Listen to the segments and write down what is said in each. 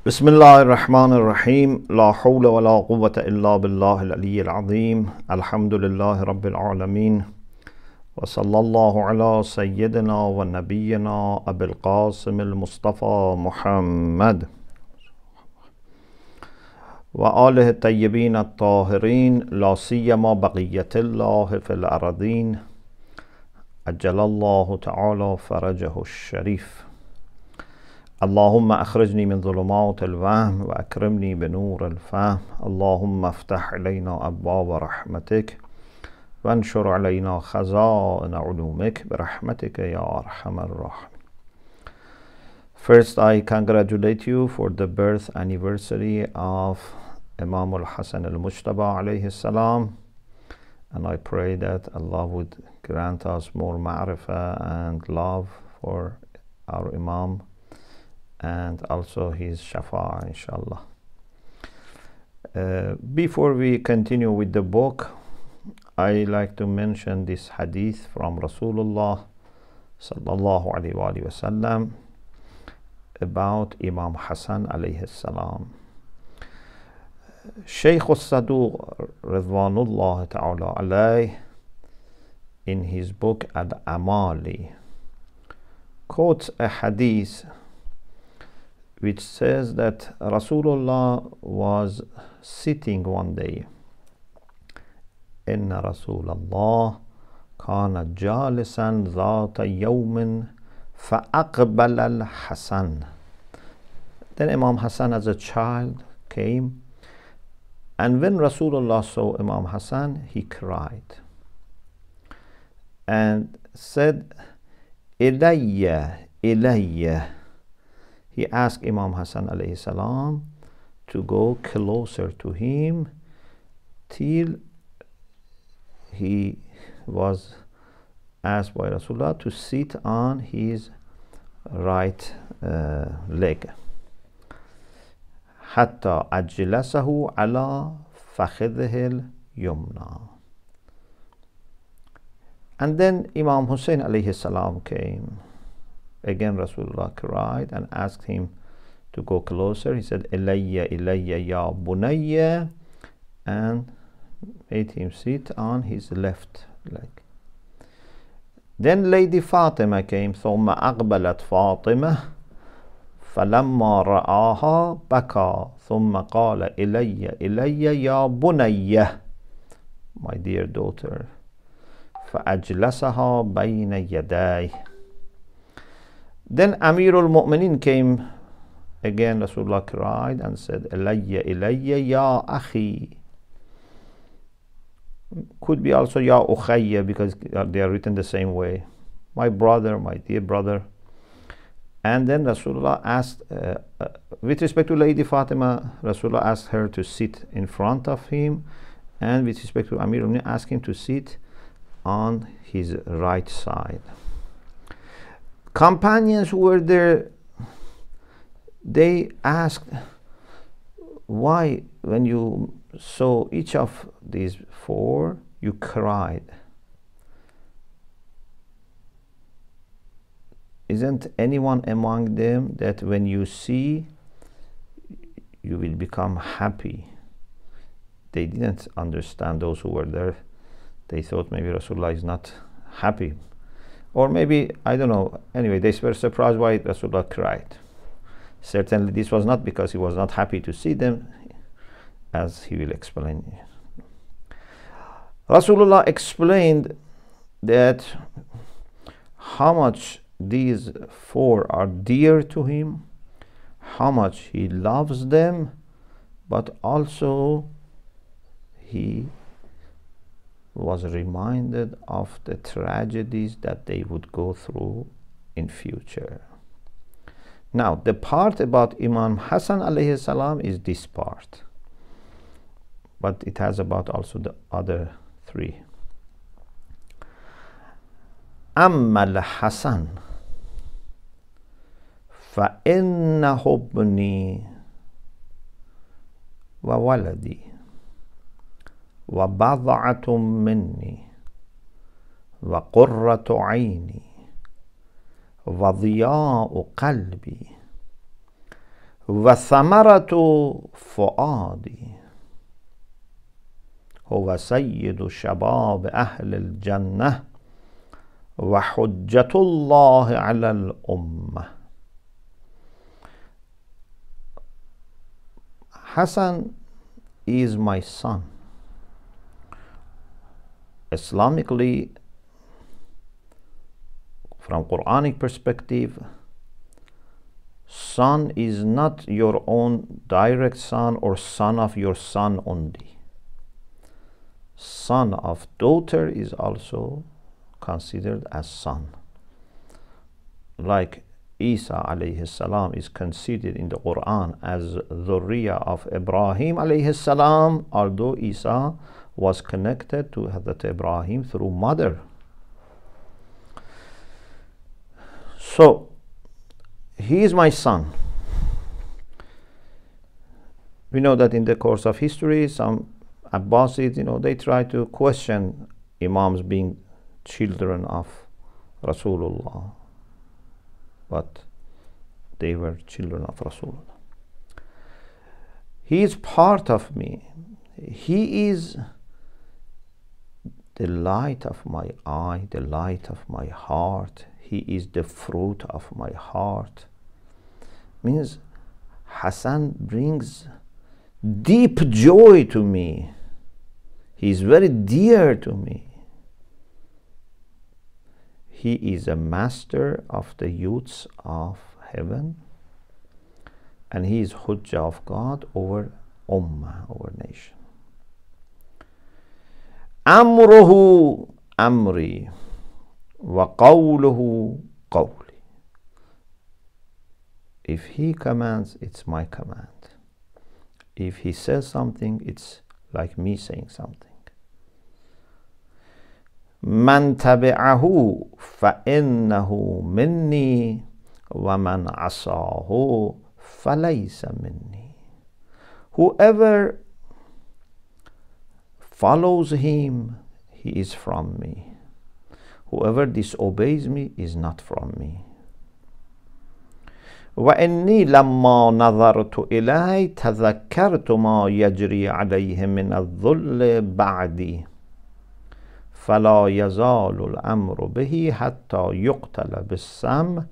بسم الله الرحمن الرحيم لا حول ولا قوة إلا بالله العلي العظيم الحمد لله رب العالمين وصلى الله على سيدنا ونبينا أبي القاسم المصطفى محمد وآله الطيبين الطاهرين لا سيما بقية الله في الأرضين عجل الله تعالى فرجه الشريف اللهم أخرجني من ظلمات الوهم وأكرمني بنور الفهم اللهم افتح علينا أبواب رحمتك وانشر علينا خزائن علومك برحمتك يا أرحم الراحمين. First, I congratulate you for the birth anniversary of Imam al-Hasan al-Mujtaba alayhi salam, and I pray that Allah would grant us more ma'rifah and love for our Imam and also his shafa'a, inshallah. Before we continue with the book, I like to mention this hadith from Rasulullah sallallahu alaihi wasallam about Imam Hassan alayhi salam. Sheikh al-Saduq Ridwanullah ta'ala alayh, in his book Al-Amali, quotes a hadith which says that Rasulullah was sitting one day. Inna Rasulallah kana jalisan dhata yawmin fa'aqbala al-Hasan. Then Imam Hassan as a child came, and when Rasulullah saw Imam Hassan, he cried and said, Ilayya, Ilayya. He asked Imam Hassan alayhi salam to go closer to him till he was asked by Rasulullah to sit on his right leg. Hatta ajlasahu ala fakhidhihi al-yumna. And then Imam Hussein alayhi salam came. Again Rasulullah cried and asked him to go closer. He said, Ilayya, Ilayya, Ya Bunayya, and made him sit on his left leg. Then Lady Fatima came. ثم أقبلت فاطمة فلما رآها بكى ثم قال إلي إلي يا بنية, my dear daughter. فأجلسها بين يديه. Then Amirul Mu'minin came. Again Rasulullah cried and said, Ilayya, Ilayya, Ya Akhi. Could be also Ya Ukhayya, because they are written the same way. My brother, my dear brother. And then Rasulullah asked, with respect to Lady Fatima, Rasulullah asked her to sit in front of him, and with respect to Amirul Mu'minin, asked him to sit on his right side. Companions who were there, they asked, why when you saw each of these four you cried? Isn't anyone among them that when you see you will become happy? They didn't understand, those who were there. They thought maybe Rasulullah is not happy, or maybe, I don't know. Anyway, they were surprised why Rasulullah cried. Certainly this was not because he was not happy to see them, as he will explain. Rasulullah explained that how much these four are dear to him, how much he loves them, but also he was reminded of the tragedies that they would go through in future. Now, the part about Imam Hassan alayhi salam is this part, but it has about also the other three. Amma al-Hasan فَإِنَّهُ ابْنِي وَوَلَدِي وَبَضْعَةٌ مِّنِّي وَقُرَّةُ عَيْنِي وضياء قلبي وثمرة فؤادي هو سيد شباب أهل الجنة وحجة الله على الأمة. Hassan is my son. Islamically, from Quranic perspective, son is not your own direct son or son of your son only. Son of daughter is also considered as son. Like Isa alayhi salam is considered in the Quran as dhurriya of Ibrahim alayhi salam, although Isa was connected to Hazrat Ibrahim through mother. So, he is my son. We know that in the course of history, some Abbasids, they try to question Imams being children of Rasulullah. But they were children of Rasulullah. He is part of me. He is the light of my eye, the light of my heart. He is the fruit of my heart. Means Hassan brings deep joy to me. He is very dear to me. He is a master of the youths of heaven, and he is Hujjah of God over Ummah, over nation. Amruhu amri wa qawluhu qawli. If he commands, it's my command. If he says something, it's like me saying something. من تبعه فإنه مني ومن عصاه فليس مني. Whoever follows him, he is from me. Whoever disobeys me is not from me. وإني لما نظرت إليه تذكرت ما يجري عليه من الذل بعدي فلا يزال الأمر به حتى يقتل بالسم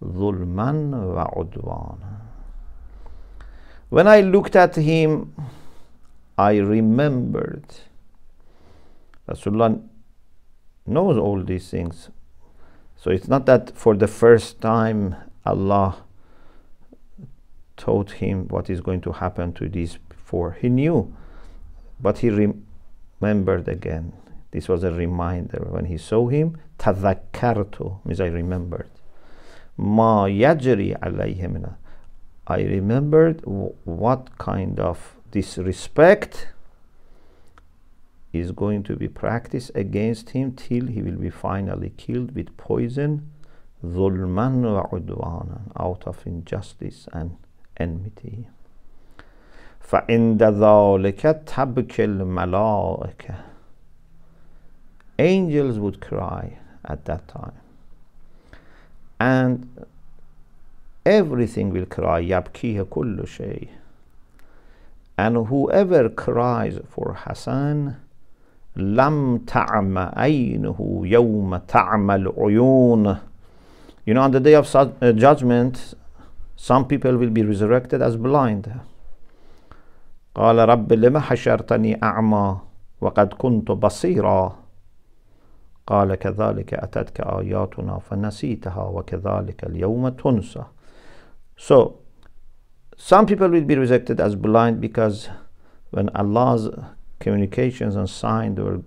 ظلما وعدوانا. When I looked at him, I remembered. Rasulullah knows all these things. So it's not that for the first time Allah told him what is going to happen to these four. He knew, but he remembered again. This was a reminder. When he saw him, تذكرت means I remembered. ما يجري عليه من. I remembered what kind of disrespect is going to be practiced against him till he will be finally killed with poison, ظلما وعدوانا, out of injustice and enmity. فعند ذلك تبكي الملائكة. Angels would cry at that time, and everything will cry. يبكيه كل شيء. And whoever cries for Hassan, لم تعم عينه يوم تعم العيون. On the day of judgment, some people will be resurrected as blind. قال رب لما حشرتني أعمى وقد كنت بصيرا. قال كذلك أتتك آياتنا فنسيتها وكذلك اليوم تنسى. So, some people will be resurrected as blind because when Allah's communications and signs were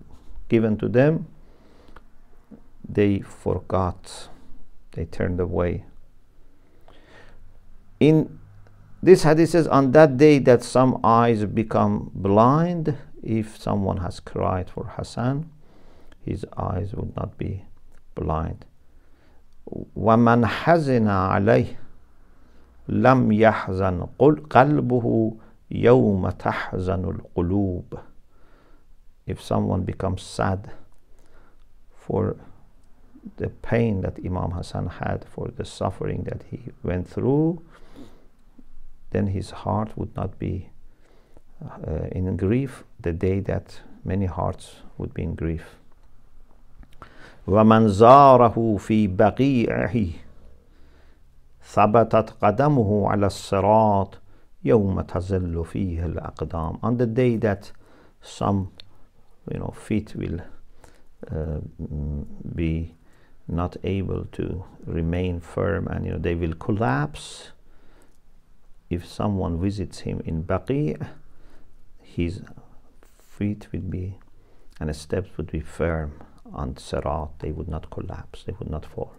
given to them, they forgot, they turned away. In this hadith says, on that day that some eyes become blind, if someone has cried for Hassan, his eyes would not be blind. وَمَنْ حَزِنَ عَلَيْهِ لَمْ يَحْزَنْ قَلْبُهُ يَوْمَ تَحْزَنُ الْقُلُوبِ. If someone becomes sad for the pain that Imam Hassan had, for the suffering that he went through, then his heart would not be in grief the day that many hearts would be in grief. وَمَنْ زَارَهُ فِي بَقِيعِهِ ثَبَتَتْ قَدَمُهُ عَلَى الصِّرَاطِ يَوْمَ تَزِلُّ فِيهِ الْأَقْدَامِ. On the day that some feet will be not able to remain firm, and they will collapse. If someone visits him in Baqi', his feet will be and his steps would be firm on Sirat. They would not collapse, they would not fall.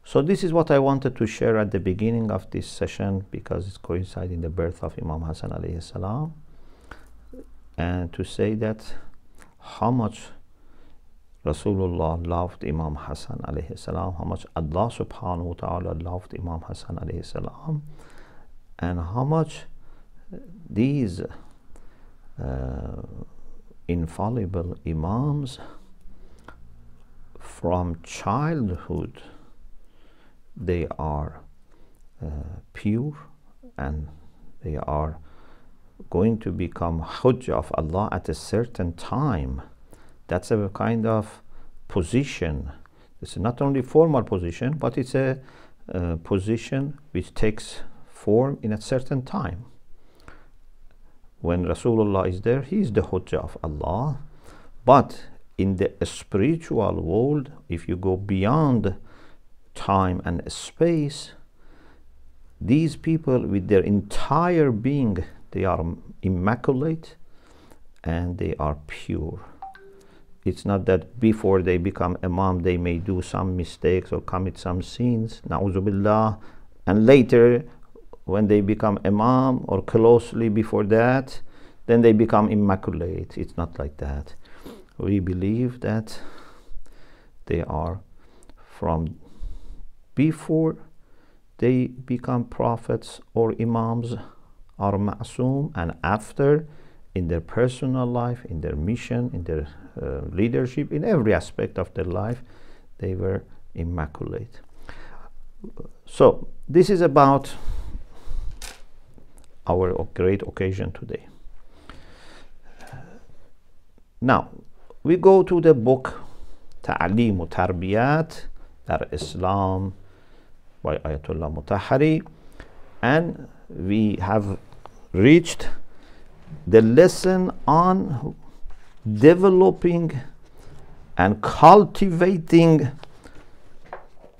So this is what I wanted to share at the beginning of this session, because it's coinciding the birth of Imam Hassan alayhi salam, and to say that how much Rasulullah loved Imam Hassan alayhi salam, how much Allah subhanahu wa ta'ala loved Imam Hassan alayhi salam, and how much these infallible Imams from childhood, they are pure, and they are going to become Hujjah of Allah at a certain time. That's a kind of position. It's not only formal position, but it's a position which takes form in a certain time. When Rasulullah is there, he is the Hujjah of Allah. But in the spiritual world, if you go beyond time and space, these people with their entire being, they are immaculate and they are pure. It's not that before they become Imam they may do some mistakes or commit some sins, na'udhu billah, and later when they become Imam or closely before that, then they become immaculate. It's not like that. We believe that they are from before they become prophets or Imams or Ma'soom, and after, in their personal life, in their mission, in their leadership, in every aspect of their life, they were immaculate. So this is about our great occasion today. Now we go to the book Ta'aleem Tarbiyat Dar Islam by Ayatullah Mutahhari, and we have reached the lesson on developing and cultivating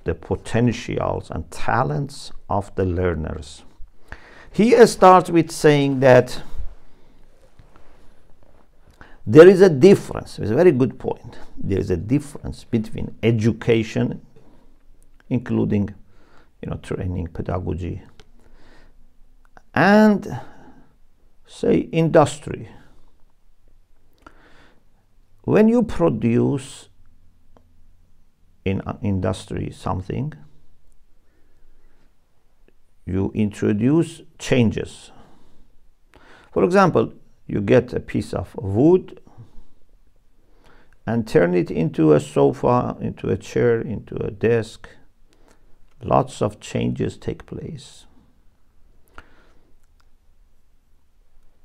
the potentials and talents of the learners. He starts with saying that there is a difference. It's a very good point. There is a difference between education, including training, pedagogy, and say industry. When you produce in industry something, you introduce changes. For example, you get a piece of wood and turn it into a sofa, into a chair, into a desk. Lots of changes take place.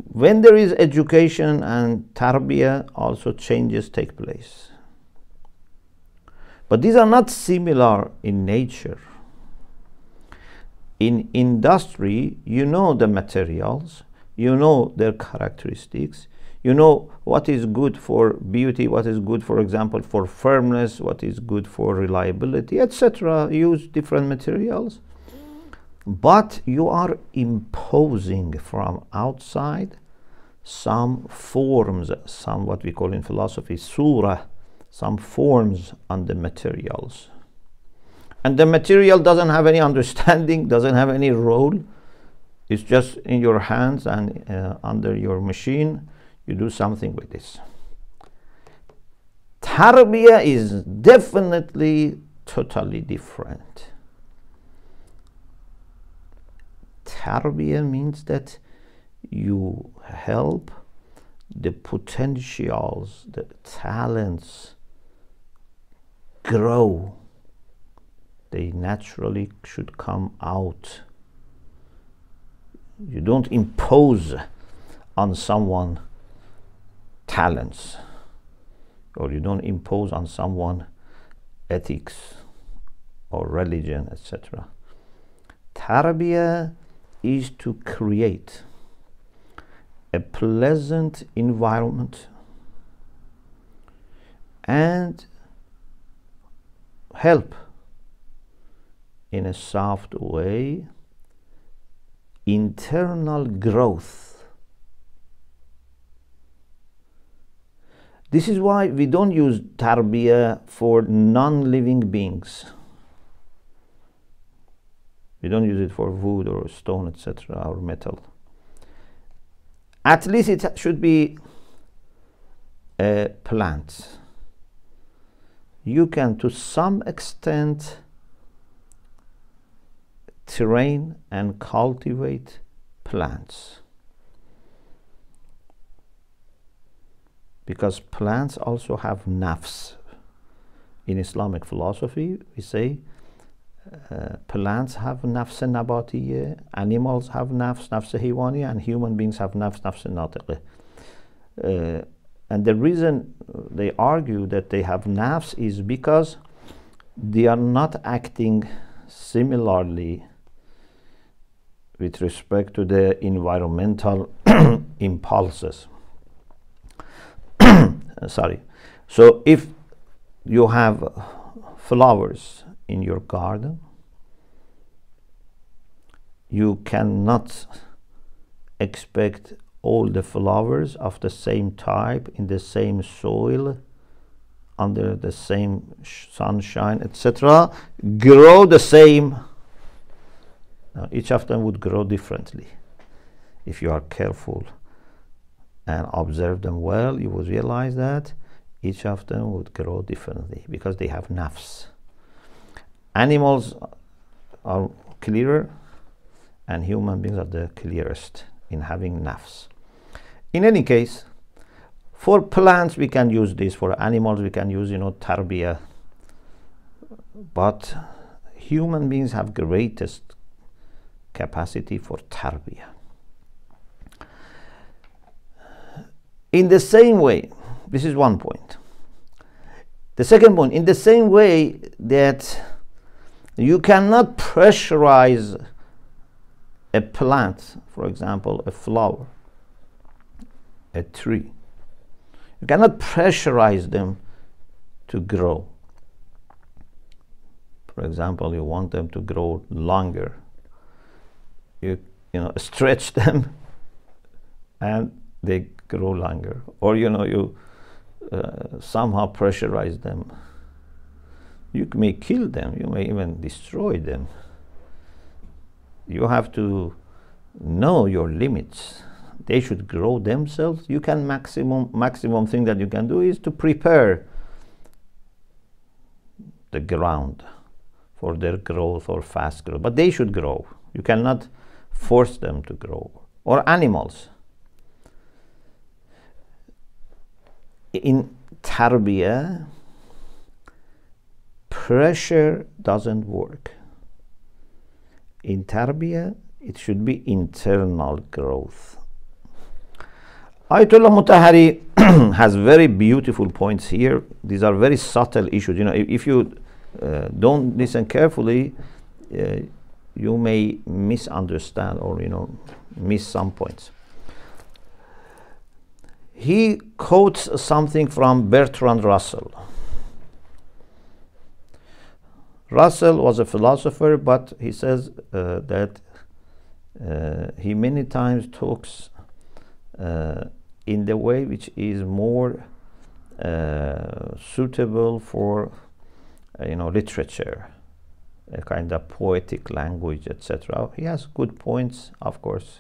When there is education and tarbiyah, also changes take place. But these are not similar in nature. In industry, you know the materials, you know their characteristics, you know what is good for beauty, what is good, for example, for firmness, what is good for reliability, etc. Use different materials. But you are imposing from outside some forms, some what we call in philosophy surah, some forms on the materials. And the material doesn't have any understanding, doesn't have any role. It's just in your hands and under your machine. You do something with this. Tarbiyah is definitely totally different. Tarbiyah means that you help the potentials, the talents grow. They naturally should come out. You don't impose on someone talents, or you don't impose on someone ethics or religion, etc. Tarbiyat is to create a pleasant environment and help in a soft way internal growth. This is why we don't use tarbiyah for non-living beings. We don't use it for wood or stone, etc., or metal. At least it should be a plant. You can, to some extent, train and cultivate plants, because plants also have nafs. In Islamic philosophy, we say plants have nafs nabatiyya, animals have nafs haywaniya, and human beings have nafs natiqah. And the reason they argue that they have nafs is because they are not acting similarly with respect to the environmental impulses. Sorry. So if you have flowers in your garden, you cannot expect all the flowers of the same type in the same soil under the same sunshine, etc., grow the same. Now, each of them would grow differently. If you are careful and observe them well, you will realize that each of them would grow differently because they have nafs. Animals are clearer, and human beings are the clearest in having nafs. In any case, for plants we can use this, for animals we can use, tarbiyah, but human beings have greatest capacity for tarbiyah. In the same way, this is one point. The second point, in the same way that you cannot pressurize a plant, for example, a flower, a tree. You cannot pressurize them to grow. For example, you want them to grow longer. You stretch them and they grow longer. Or you somehow pressurize them. You may kill them, you may even destroy them. You have to know your limits. They should grow themselves. You can maximum thing that you can do is to prepare the ground for their growth or fast growth. But they should grow. You cannot force them to grow. Or animals. In tarbiyah, pressure doesn't work. In tarbiyah, it should be internal growth. Ayatullah Mutahhari has very beautiful points here. These are very subtle issues. If you don't listen carefully, you may misunderstand or miss some points. He quotes something from Bertrand Russell. Russell was a philosopher, but he says that he many times talks in the way which is more suitable for literature, a kind of poetic language, etc. He has good points, of course.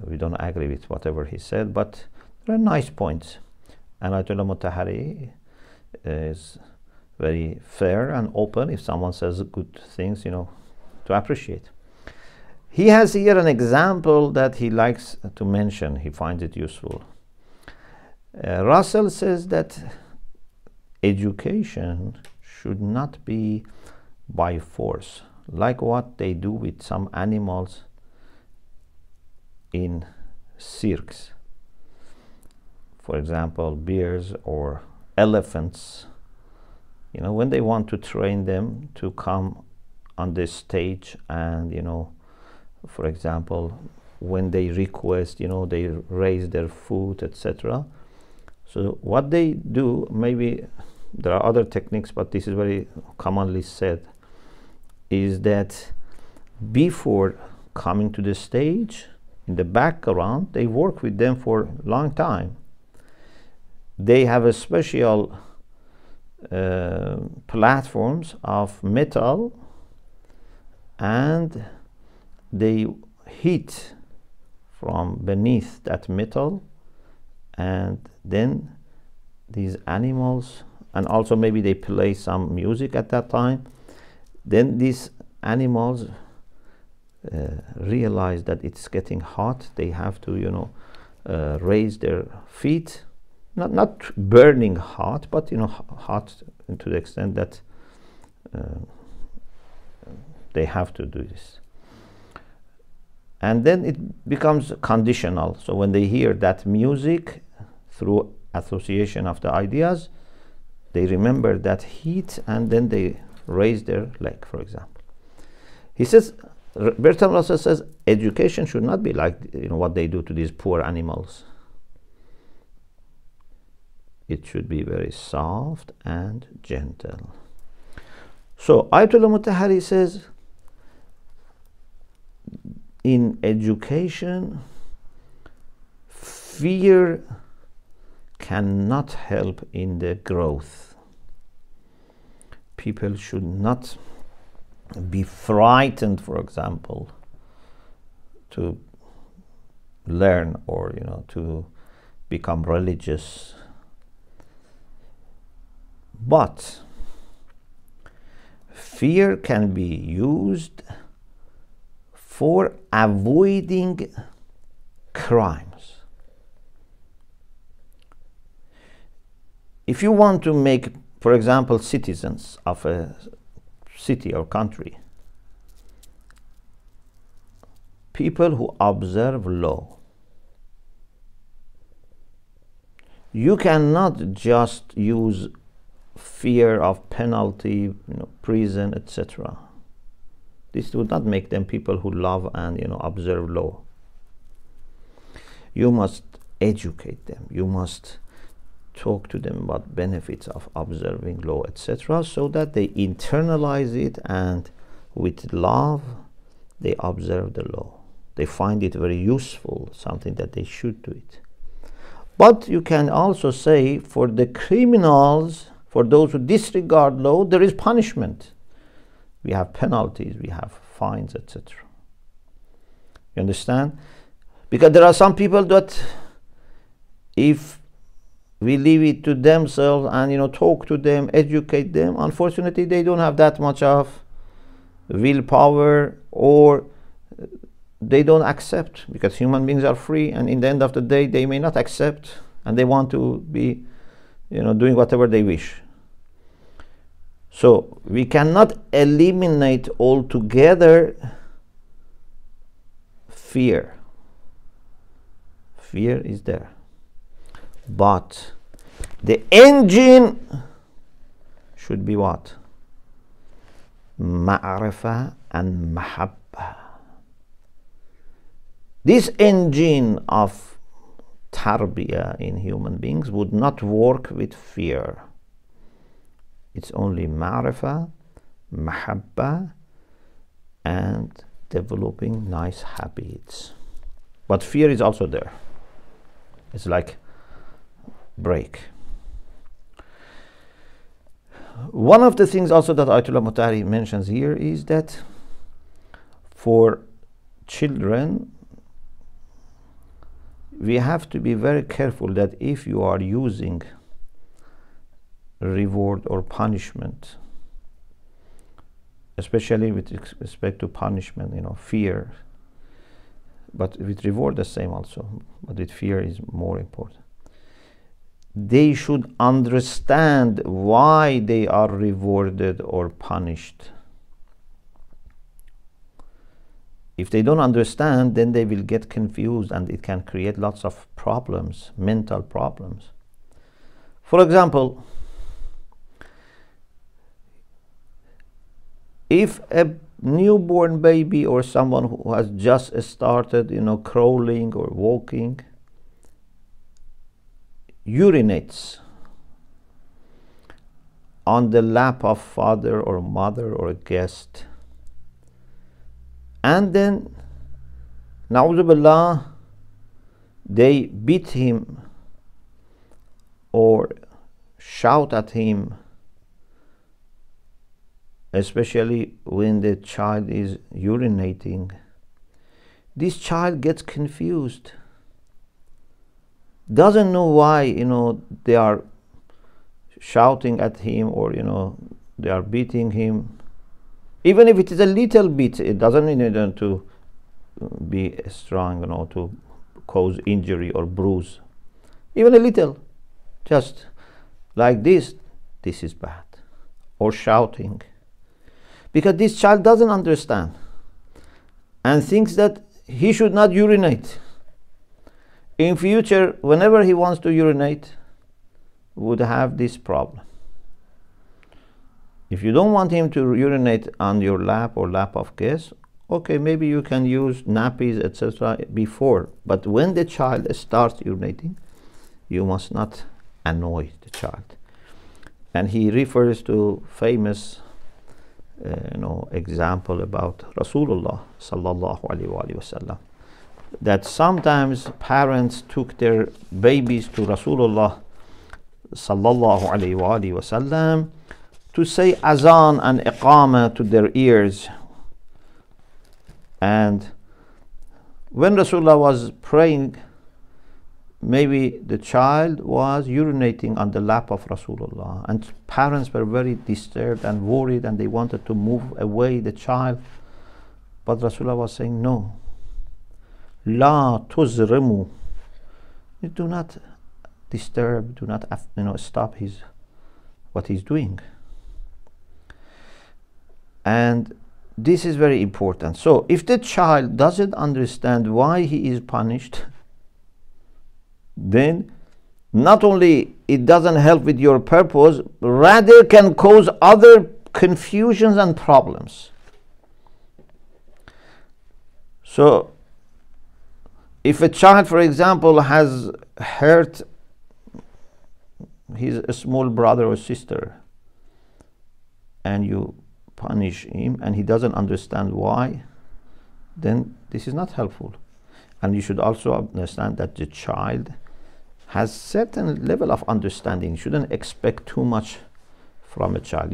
We don't agree with whatever he said, but there are nice points. And Ayatullah Mutahhari is very fair and open if someone says good things, to appreciate. He has here an example that he likes to mention. He finds it useful. Russell says that education should not be by force, like what they do with some animals in cirques. For example, bears or elephants. You know, when they want to train them to come on the stage, and you know, for example, when they request, you know, they raise their foot, etc. So what they do, maybe there are other techniques, but this is very commonly said, is that before coming to the stage, in the background, they work with them for a long time. They have a special platforms of metal, and they hit from beneath that metal, and then these animals, and also maybe they play some music at that time, then these animals realize that it's getting hot. They have to, you know, raise their feet, not burning hot, but you know, hot to the extent that they have to do this. And then it becomes conditional. So when they hear that music, through association of the ideas, they remember that heat, and then they raise their leg, for example. He says, Bertrand Russell says, education should not be like, you know, what they do to these poor animals. It should be very soft and gentle. So Ayatullah Mutahhari says, in education, fear cannot help in the growth. People should not be frightened, for example, to learn or, you know, to become religious. But fear can be used for avoiding crimes. If you want to make, for example, citizens of a city or country, people who observe law, you cannot just use fear of penalty, you know, prison, etc. This would not make them people who love and, you know, observe law. You must educate them. You must talk to them about benefits of observing law, etc., so that they internalize it, and with love they observe the law. They find it very useful, something that they should do it. But you can also say, for the criminals, for those who disregard law, there is punishment. We have penalties, we have fines, etc. You understand? Because there are some people that, if we leave it to themselves and, you know, talk to them, educate them, unfortunately they don't have that much of willpower, or they don't accept, because human beings are free, and in the end of the day they may not accept, and they want to be, you know, doing whatever they wish. So we cannot eliminate altogether fear. Fear is there, but the engine should be what? Ma'rifah and mahabba. This engine of tarbiyah in human beings would not work with fear. It's only ma'rifah, mahabba, and developing nice habits. But fear is also there. It's like brake. One of the things also that Ayatullah Mutahhari mentions here is that for children, we have to be very careful that if you are using reward or punishment, especially with respect to punishment, you know, fear, but with reward the same also, but with fear is more important. they should understand why they are rewarded or punished. If they don't understand, then they will get confused, and it can create lots of problems, mental problems. For example, if a newborn baby or someone who has just started, crawling or walking, urinates on the lap of father or mother or a guest, and then, na'udhu billah, they beat him or shout at him, especially when the child is urinating, this child gets confused, doesn't know why they are shouting at him or they are beating him. Even if it is a little bit, it doesn't need them to be strong, to cause injury or bruise. Even a little, just like this is bad. Or shouting. Because this child doesn't understand and thinks that he should not urinate. In future, whenever he wants to urinate, would have this problem. If you don't want him to urinate on your lap or lap of guests, okay, maybe you can use nappies, etc. before. But when the child starts urinating, you must not annoy the child. And he refers to famous example about Rasulullah sallallahu alaihi wasallam, that sometimes parents took their babies to Rasulullah sallallahu alaihi wasallam to say azan and iqama to their ears. And when Rasulullah was praying, maybe the child was urinating on the lap of Rasulullah, and parents were very disturbed and worried, and they wanted to move away the child. But Rasulullah was saying, no, la tuzrimu, do not disturb, do not stop what he's doing. And this is very important. So if the child doesn't understand why he is punished, then not only it doesn't help with your purpose, rather can cause other confusions and problems. So if a child, for example, has hurt his small brother or sister, and you punish him and he doesn't understand why, then this is not helpful. And you should also understand that the child has certain level of understanding. You shouldn't expect too much from a child.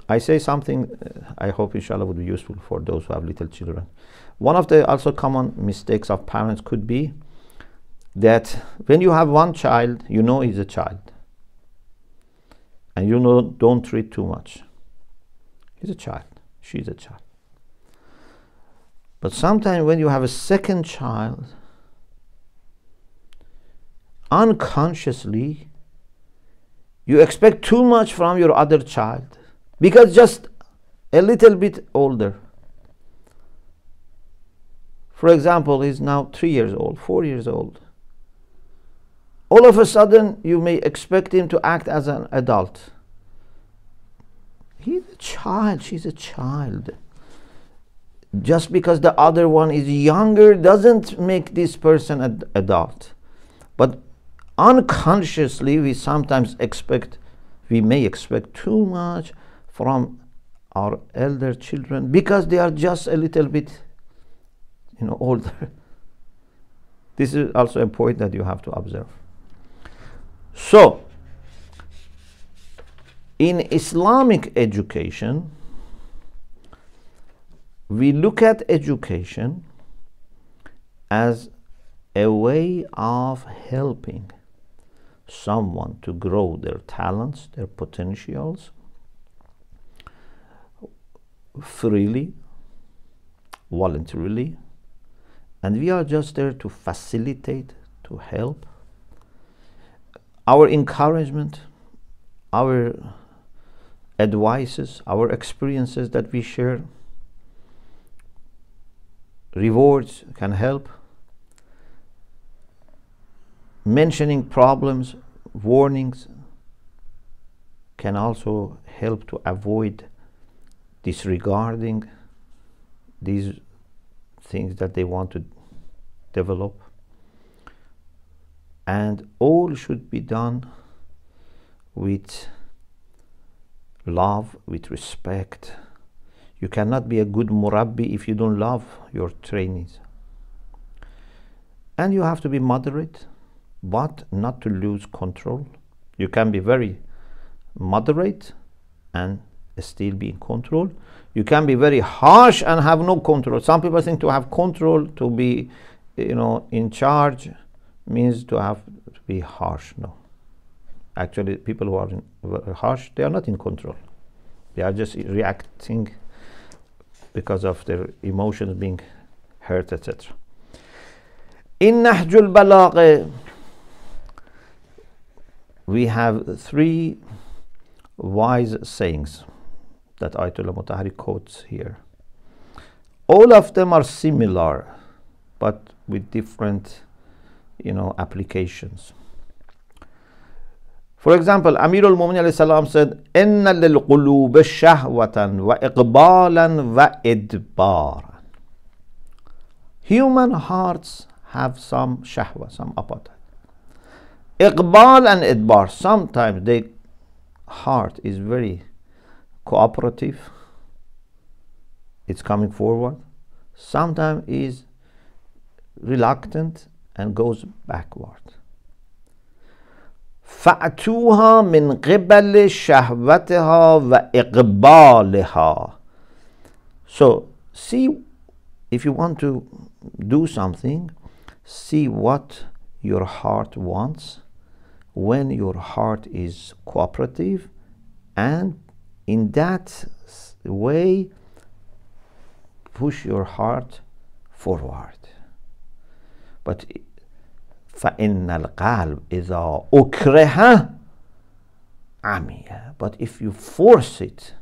I say something I hope inshallah would be useful for those who have little children. One of the also common mistakes of parents could be that when you have one child, he's a child, and don't treat too much. He's a child, she's a child. But sometimes when you have a second child, unconsciously you expect too much from your other child because just a little bit older. For example, he's now 3 years old, 4 years old. All of a sudden you may expect him to act as an adult. He's a child, she's a child. Just because the other one is younger doesn't make this person an adult. But unconsciously we sometimes we may expect too much from our elder children because they are just a little bit older. This is also a point that you have to observe. So in Islamic education, we look at education as a way of helping someone to grow their talents, their potentials, freely, voluntarily, and we are just there to facilitate, to help, our encouragement, our advices, our experiences that we share, rewards can help. Mentioning problems, warnings can also help to avoid disregarding these things that they want to develop. And all should be done with love, with respect. You cannot be a good murabbi if you don't love your trainees. And you have to be moderate, but not to lose control. You can be very moderate and still be in control. You can be very harsh and have no control. Some people think to have control, to be, in charge, means to have to be harsh. No. Actually, people who are harsh, they are not in control. They are just reacting because of their emotions being hurt, etc. In Nahjul Balagha, we have 3 wise sayings that Ayatullah Mutahhari quotes here. All of them are similar, but with different, applications. For example, Amirul Mu'minin alayhi salam said, "Inna lil qulub shahwatan wa iqbalan wa idbaran." Human hearts have some shahwa, some appetite. Iqbal and idbar. Sometimes the heart is very cooperative. It's coming forward. Sometimes is reluctant and goes backward. فَأْتُوهَا مِنْ قِبَلِ شَهْوَتِهَا وَإِقْبَالِهَا. So, see, if you want to do something, see what your heart wants. When your heart is cooperative, and in that way, push your heart forward. But فَإِنَّ الْقَلْبِ إِذَا أُكْرِهَ عَمِيَ. But if you force it,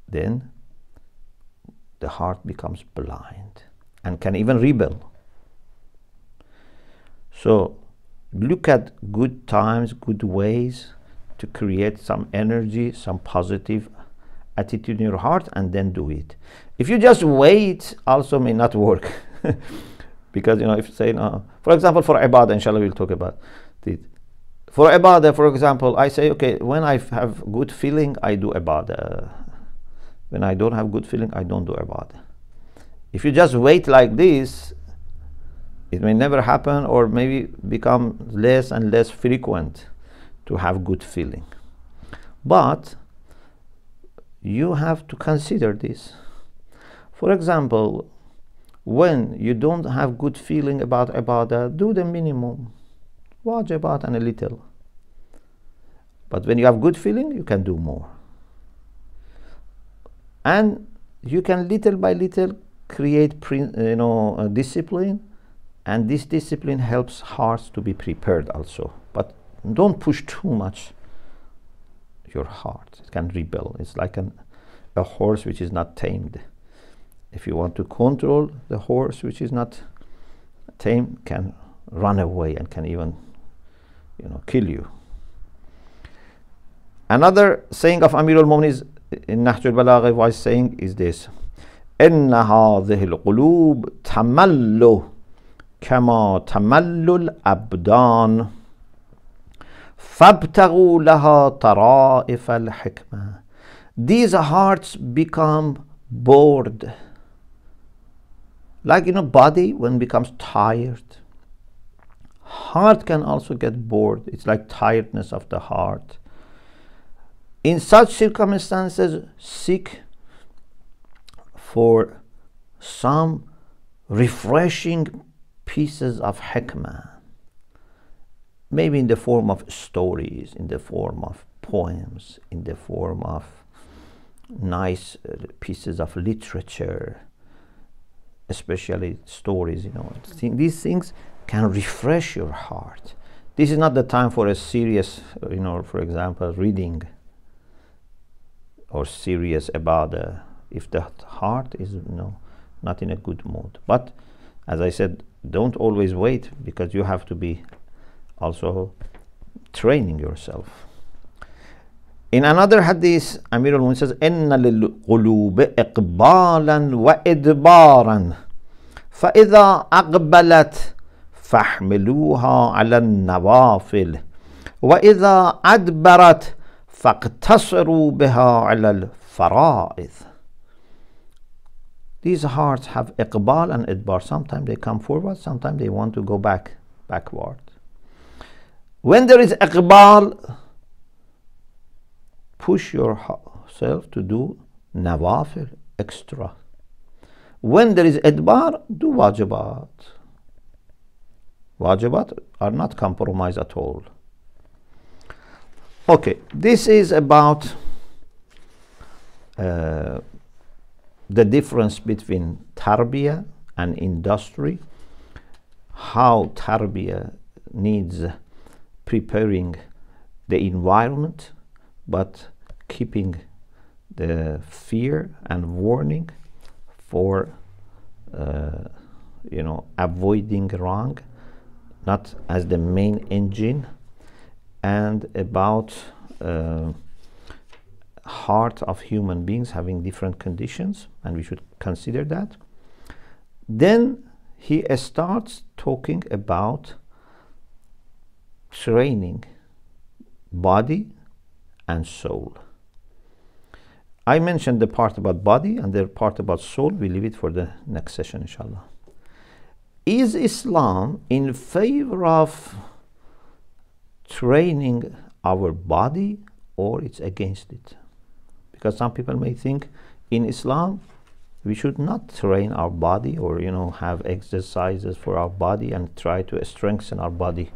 then the heart becomes blind and can even rebel. So look at good times, good ways to create some energy, some positive attitude in your heart, and then do it. If you just wait, also may not work. Because, if you say, for example, for ibadah, inshallah, we'll talk about it. For ibadah, for example, I say, okay, when I have good feeling, I do ibadah. When I don't have good feeling, I don't do ibadah. If you just wait like this, it may never happen, or maybe become less and less frequent to have good feeling. But you have to consider this. For example, when you don't have good feeling about ibadah, do the minimum. Watch ibadah and a little. But when you have good feeling, you can do more. And you can little by little create discipline, and this discipline helps hearts to be prepared also. But don't push too much your heart. It can rebel. It's like a horse which is not tamed. If you want to control the horse which is not tamed, can run away and can even kill you. Another saying of Amirul Mu'minin in Nahjul Balagha wise saying is this: إِنَّ هَذِهِ الْقُلُوبِ تَمَلُّ كَمَا تَمَلُّ الْأَبْدَانِ فَابْتَغُوا لَهَا طَرَائِفَ الْحِكْمَةِ. These hearts become bored. Like body when becomes tired, heart can also get bored. It's like tiredness of the heart. In such circumstances, seek for some refreshing pieces of hikmah, maybe in the form of stories, in the form of poems, in the form of nice pieces of literature, especially stories. These things can refresh your heart. This is not the time for a serious, for example, reading or serious about if the heart is not in a good mood. But as I said, don't always wait, because you have to be also training yourself. In another hadith, Amir al-Mu'minin says, "Inna lil-qulub iqbalan wa idbaran, fa idha aqbalat fahmiluha ala an-nawafil, wa idha adbarat faqtasiru biha ala al-fara'id." These hearts have iqbal and idbar. Sometimes they come forward, sometimes they want to go backward. When there is iqbal, push yourself to do nawafil, extra. When there is idbar, do wajibat. Wajibat are not compromised at all. Okay, this is about the difference between tarbiyah and industry, how tarbiyah needs preparing the environment, but keeping the fear and warning for avoiding wrong, not as the main engine, and about heart of human beings having different conditions, and we should consider that. Then he starts talking about training body and soul. I mentioned the part about body, and the part about soul we leave it for the next session, inshallah. Is Islam in favor of training our body, or it's against it? Because some people may think in Islam we should not train our body, or have exercises for our body and try to strengthen our body.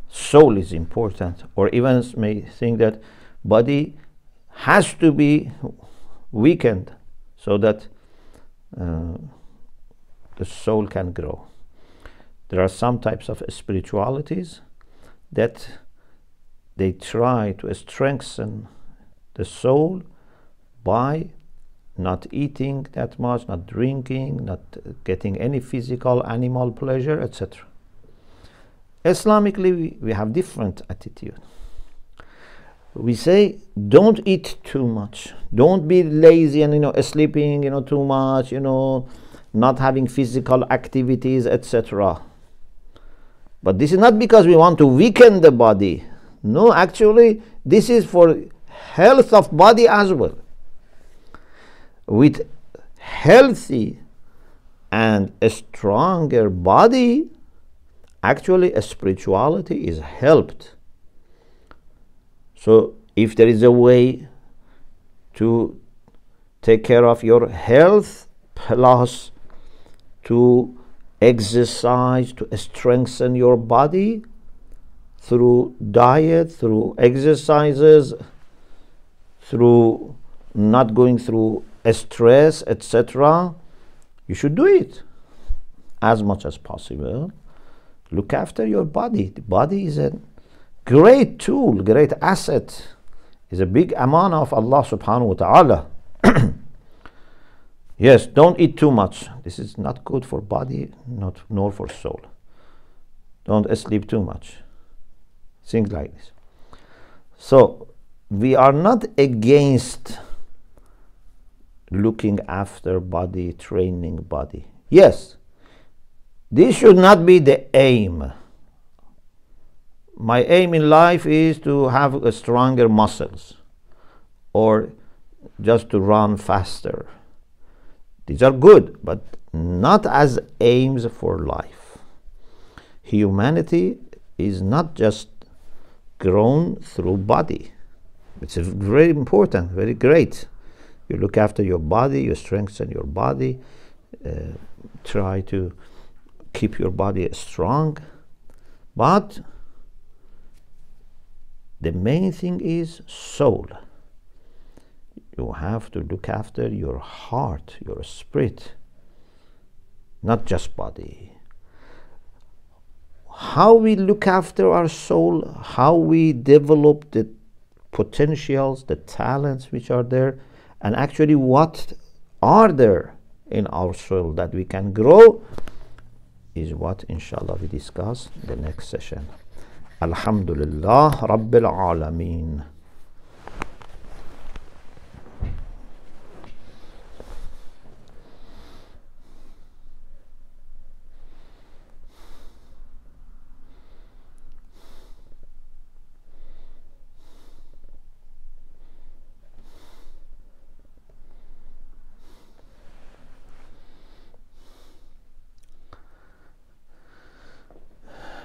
Soul is important, or even may think that body has to be weakened so that the soul can grow. There are some types of spiritualities that they try to strengthen the soul by not eating that much, not drinking, not getting any physical animal pleasure, etc. Islamically, we have different attitude. We say, don't eat too much, don't be lazy and sleeping too much, not having physical activities, etc. But this is not because we want to weaken the body. No, actually, this is for health of body as well. With healthy and a stronger body, actually a spirituality is helped. So if there is a way to take care of your health, plus to exercise, to strengthen your body through diet, through exercises, through not going through stress, etc., you should do it as much as possible. Look after your body. The body is a great tool, great asset, is a big amana of Allah subhanahu wa ta'ala. Yes, don't eat too much. This is not good for body, nor for soul. Don't sleep too much. Things like this. So we are not against looking after body, training body. Yes, this should not be the aim. My aim in life is to have stronger muscles, or just to run faster. These are good, but not as aims for life. Humanity is not just grown through body. It's very important, very great. You look after your body, you strengthen your body, try to keep your body strong. But the main thing is soul. You have to look after your heart, your spirit, not just body. how we look after our soul, how we develop the potentials, the talents which are there, and actually what are there in our soul that we can grow, is what inshallah we discuss in the next session. Alhamdulillah Rabbil Alameen.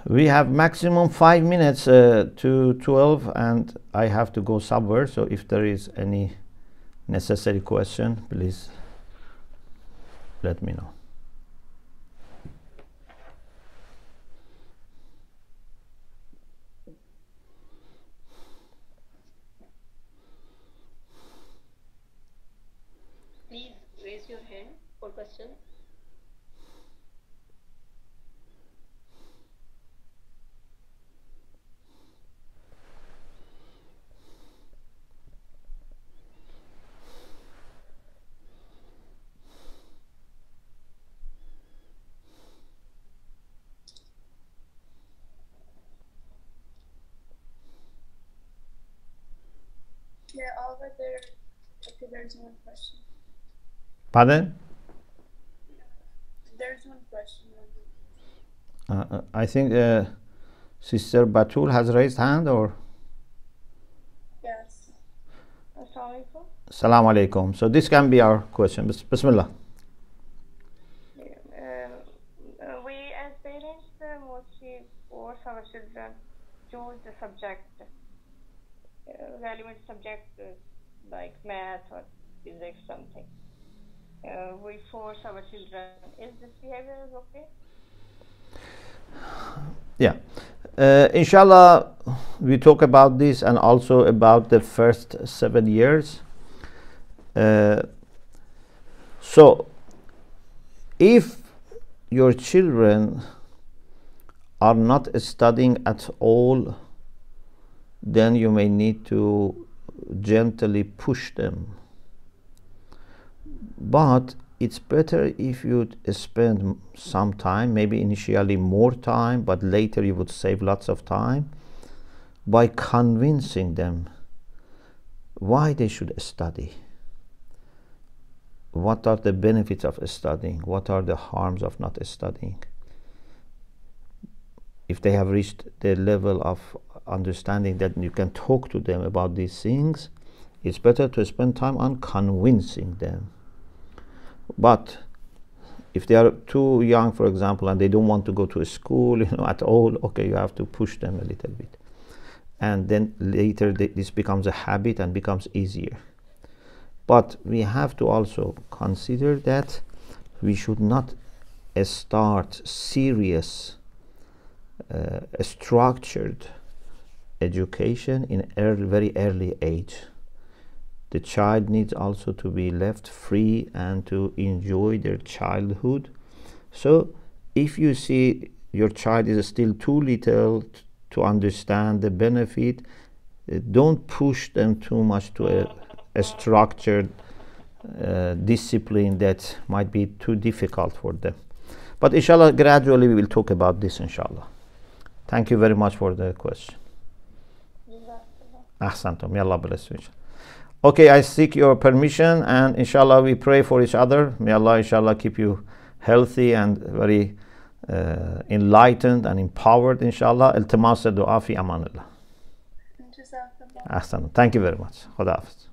We have maximum 5 minutes to 12, and I have to go somewhere, so if there is any necessary question, please let me know. Please raise your hand for questions. Yeah, over there. Okay, there's one question. Pardon? There's one question. I think Sister Batul has raised hand, or? Yes. Assalamu alaikum. Assalamu alaikum. So this can be our question. Bismillah. We as parents mostly force our children choose the subject, relevant subject like math or physics, something. We force our children. Is this behavior okay? Yeah. Inshallah, we talk about this and also about the first 7 years. So, if your children are not studying at all, then you may need to gently push them. But it's better if you spend some time, maybe initially more time, but later you would save lots of time, by convincing them why they should study. What are the benefits of studying? What are the harms of not studying? If they have reached the level of understanding that you can talk to them about these things, it's better to spend time on convincing them. But if they are too young, for example, and they don't want to go to school, at all, okay, you have to push them a little bit. And then later this becomes a habit and becomes easier. But we have to also consider that we should not start serious, structured education in very early age. The child needs also to be left free and to enjoy their childhood. So if you see your child is still too little to understand the benefit, don't push them too much to a structured discipline that might be too difficult for them. But inshallah, gradually we will talk about this, inshallah. Thank you very much for the question. Ahsantum. May Allah bless you. Okay, I seek your permission, and inshallah we pray for each other. May Allah inshallah keep you healthy and very enlightened and empowered, inshallah. Iltimas dua fi amanillah. Ahsantum. Thank you very much. Khuda Hafiz.